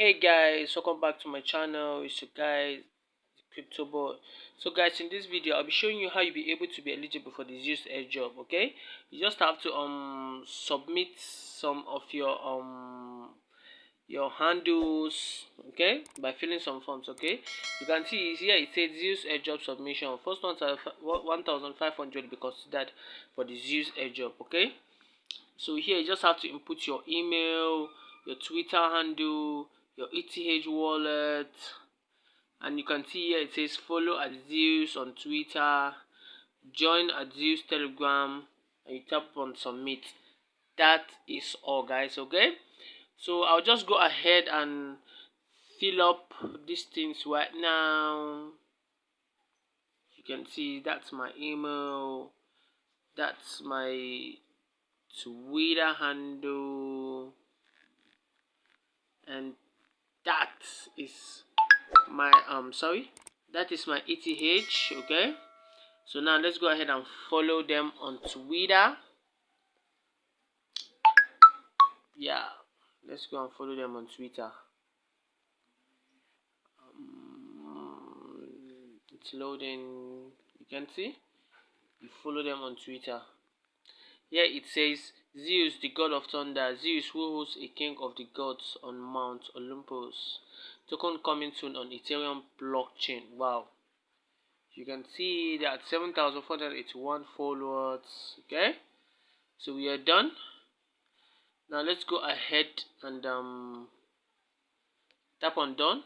Hey guys, welcome back to my channel. It's your guys, Crypto Boy. So guys, in this video I'll be showing you how you'll be able to be eligible for the ZEUS airdrop. Okay, you just have to submit some of your handles, okay, by filling some forms. Okay, you can see here it says ZEUS airdrop submission. First ones are 1,500 be considered for the ZEUS airdrop. Okay, so here you just have to input your email, your Twitter handle, your ETH wallet, and you can see here it says follow at ZEUS on Twitter, join at ZEUS Telegram, and you tap on submit. That is all, guys. Okay, so I'll just go ahead and fill up these things right now. You can see that's my email, that's my Twitter handle, and that is my that is my ETH. Okay, so now let's go ahead and follow them on Twitter. Yeah, let's go and follow them on Twitter. It's loading. You can see you follow them on Twitter. Here it says ZEUS, the god of thunder. ZEUS, who holds a king of the gods on Mount Olympus. Token coming soon on Ethereum blockchain. Wow. You can see that 7,481 followers. Okay, so we are done. Now let's go ahead and tap on done.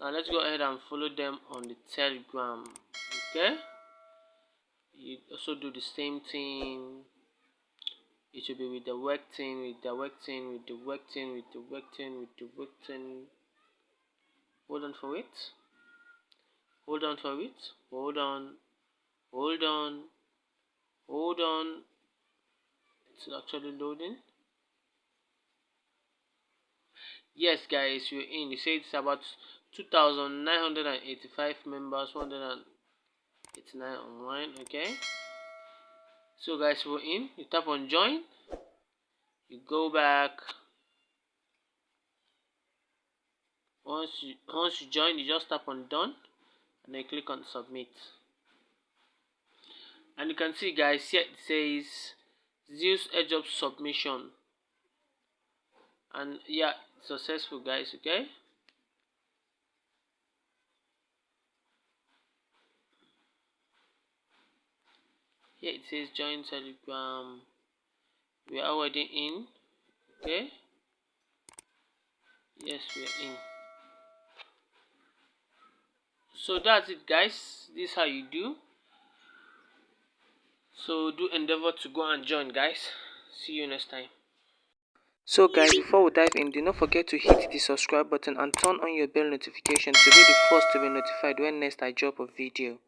Now let's go ahead and follow them on the Telegram. Okay, you also do the same thing. It will be with the work team, with the work team, with the work team, with the work team, with the work team. Hold on for it. Hold on for it. Hold on. Hold on. Hold on. It's actually loading. Yes, guys, you're in. You say it's about 2,985 members, 189 online. Okay, so guys, we're in. You tap on join, you go back. Once you join, you just tap on done and then click on submit, and you can see, guys, here it says ZEUS airdrop submission, and yeah, successful, guys. Okay, here it says join Telegram. We are already in. Okay, yes, we are in. So that's it, guys. This is how you do. So do endeavor to go and join, guys. See you next time. So guys, before we dive in, do not forget to hit the subscribe button and turn on your bell notification to be the first to be notified when next I drop a video.